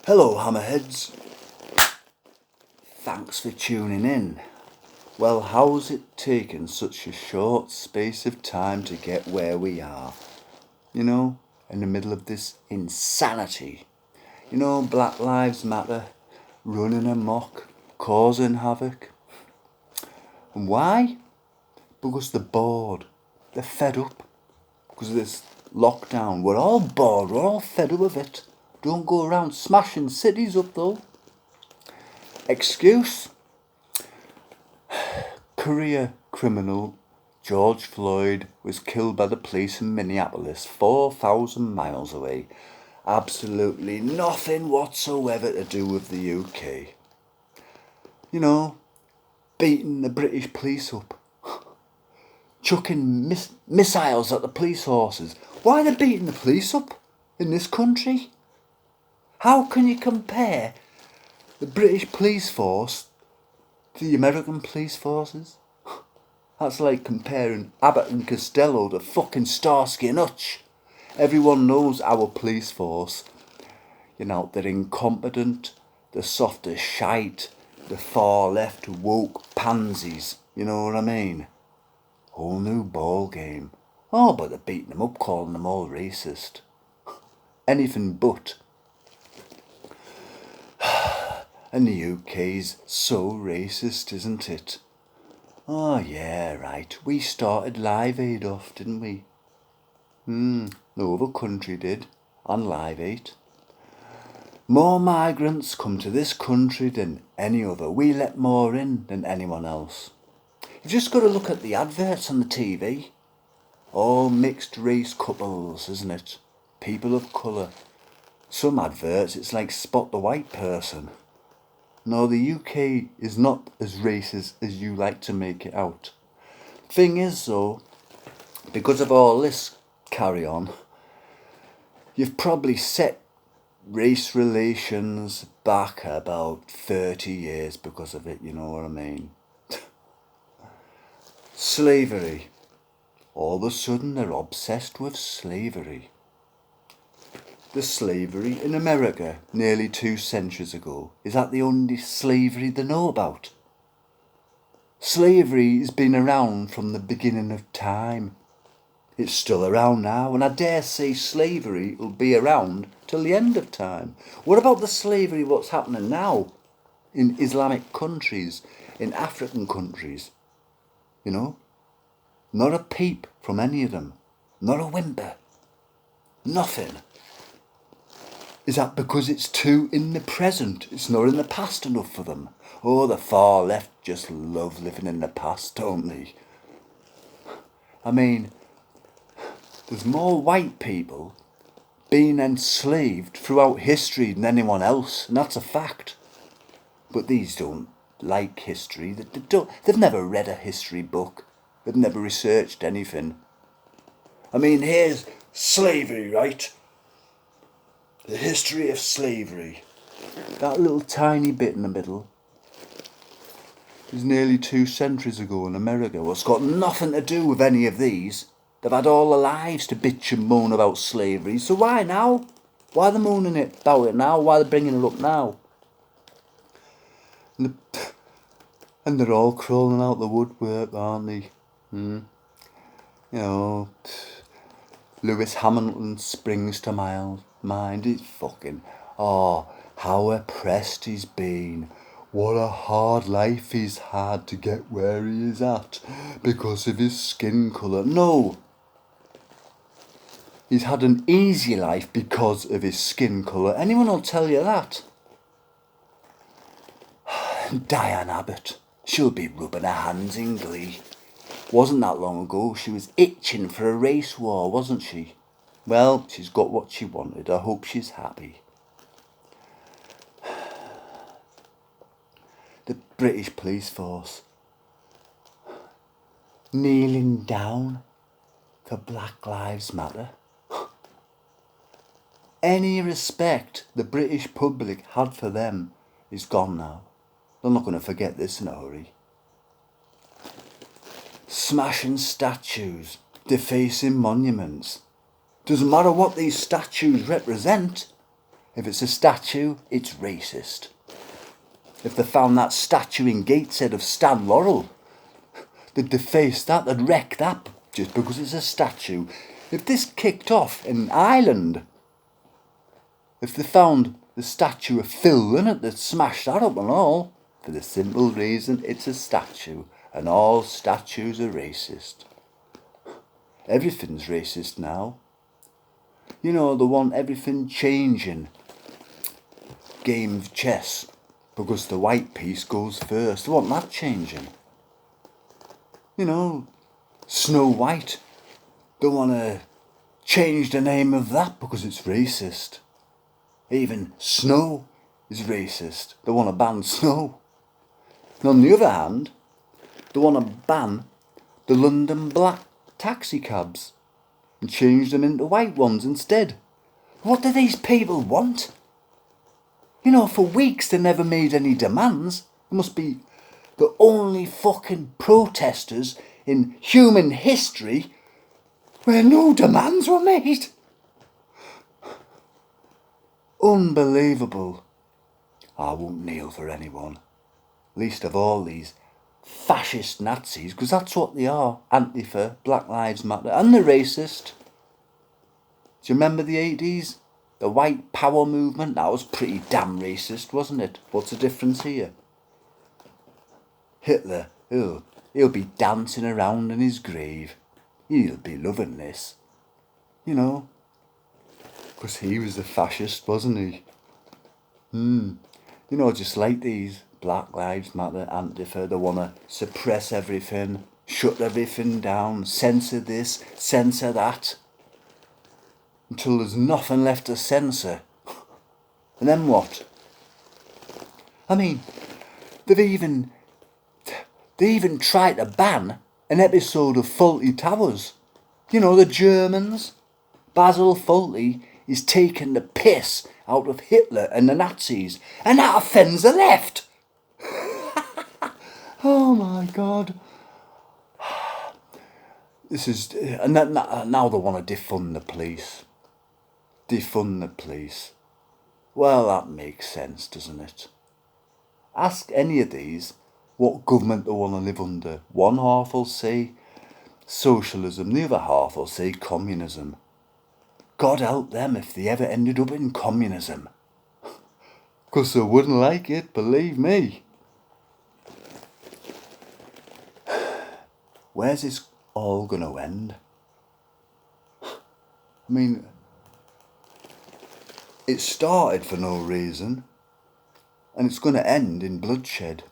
Hello, hammerheads. Thanks for tuning in. Well, how's it taken such a short space of time to get where we are? You know, in the middle of this insanity. You know, Black Lives Matter, running amok, causing havoc. And why? Because they're bored. They're fed up. Because of this lockdown. We're all bored. We're all fed up with it. Don't go around smashing cities up though. Excuse? Career criminal George Floyd was killed by the police in Minneapolis, 4,000 miles away. Absolutely nothing whatsoever to do with the UK. You know, beating the British police up. Chucking missiles at the police horses. Why are they beating the police up in this country? How can you compare the British police force to the American police forces? That's like comparing Abbott and Costello to fucking Starsky and Hutch. Everyone knows our police force. You know, they're incompetent, they're soft as shite, the far left woke pansies. You know what I mean? Whole new ball game. Oh, but they're beating them up, calling them all racist. Anything but. And the UK's so racist, isn't it? Oh yeah, right. We started Live Aid off, didn't we? No other country did. On Live Aid. More migrants come to this country than any other. We let more in than anyone else. You've just got to look at the adverts on the TV. All mixed race couples, isn't it? People of colour. Some adverts, it's like spot the white person. No, the UK is not as racist as you like to make it out. Thing is though, because of all this carry on, you've probably set race relations back about 30 years because of it, you know what I mean? Slavery. All of a sudden they're obsessed with slavery. The slavery in America nearly 2 centuries ago. Is that the only slavery they know about? Slavery has been around from the beginning of time. It's still around now, and I dare say slavery will be around till the end of time. What about the slavery what's happening now in Islamic countries, in African countries? You know? Not a peep from any of them. Not a whimper. Nothing. Is that because it's too in the present? It's not in the past enough for them. Oh, the far left just love living in the past, don't they? I mean, there's more white people being enslaved throughout history than anyone else, and that's a fact. But these don't like history. They've never read a history book. They've never researched anything. I mean, here's slavery, right? The history of slavery. That little tiny bit in the middle is nearly 2 centuries ago in America. Well, it's got nothing to do with any of these. They've had all their lives to bitch and moan about slavery. So why now? Why are they moaning about it now? Why are they bringing it up now? And they're all crawling out the woodwork, aren't they? You know, Lewis Hamilton springs to my mind. It's fucking, oh, how oppressed he's been. What a hard life he's had to get where he is at because of his skin colour. No. He's had an easy life because of his skin colour. Anyone will tell you that. Diane Abbott, she'll be rubbing her hands in glee. Wasn't that long ago she was itching for a race war, wasn't she? Well, she's got what she wanted. I hope she's happy. The British police force kneeling down for Black Lives Matter. Any respect the British public had for them is gone now. They're not going to forget this in a hurry. Smashing statues, defacing monuments. Doesn't matter what these statues represent. If it's a statue, it's racist. If they found that statue in Gateshead of Stan Laurel, they'd deface that, they'd wreck that just because it's a statue. If this kicked off in Ireland, if they found the statue of Phil Lynott, they'd smash that up and all, for the simple reason it's a statue, and all statues are racist. Everything's racist now. You know, they want everything changing. Game of chess, because the white piece goes first. They want that changing. You know, Snow White. They want to change the name of that because it's racist. Even snow is racist. They want to ban snow. And on the other hand, they want to ban the London black taxi cabs and change them into white ones instead. What do these people want? You know, for weeks they never made any demands. They must be the only fucking protesters in human history where no demands were made. Unbelievable. I won't kneel for anyone, least of all these fascist Nazis, because that's what they are. Antifa, Black Lives Matter, and they're racist. Do you remember the 80s? The white power movement? That was pretty damn racist, wasn't it? What's the difference here? Hitler, he'll be dancing around in his grave. He'll be loving this. You know, because he was a fascist, wasn't he? You know, just like these Black Lives Matter, Antifa, they want to suppress everything, shut everything down, censor this, censor that, until there's nothing left to censor. And then what? I mean, they even tried to ban an episode of Fawlty Towers. You know, the Germans. Basil Fawlty is taking the piss out of Hitler and the Nazis, and that offends the left. Oh my God. This is, and now they want to defund the police. Defund the police. Well, that makes sense, doesn't it? Ask any of these what government they want to live under. One half will say socialism, the other half will say communism. God help them if they ever ended up in communism. Because they wouldn't like it, believe me. Where's this all going to end? I mean, it started for no reason, and it's going to end in bloodshed.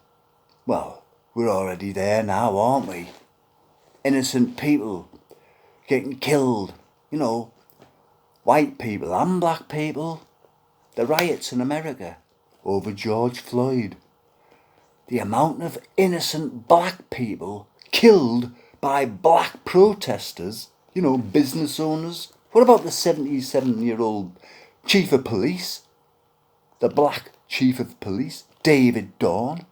Well, we're already there now, aren't we? Innocent people getting killed, you know, white people and black people. The riots in America over George Floyd. The amount of innocent black people killed by black protesters, you know, business owners. What about the 77-year-old chief of police? The black chief of police, David Dawn,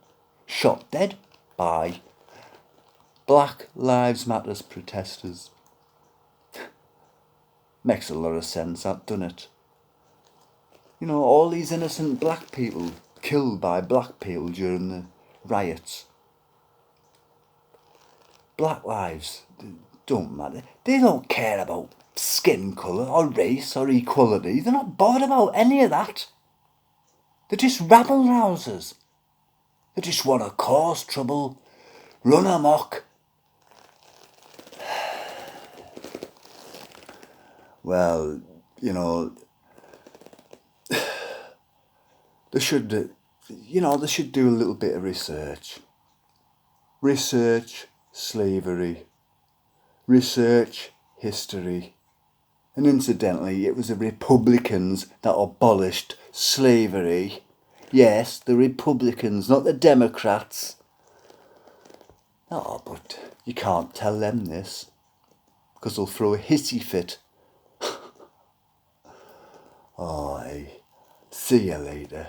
shot dead by Black Lives Matter protesters. Makes a lot of sense, that, doesn't it? You know, all these innocent black people killed by black people during the riots. Black lives don't matter. They don't care about skin colour or race or equality. They're not bothered about any of that. They're just rabble-rousers. They just want to cause trouble, run amok. Well, you know, they should do a little bit of research. Research slavery. Research history. And incidentally, it was the Republicans that abolished slavery. Yes, the Republicans, not the Democrats. Oh, but you can't tell them this, because they'll throw a hissy fit. Oh, see you later.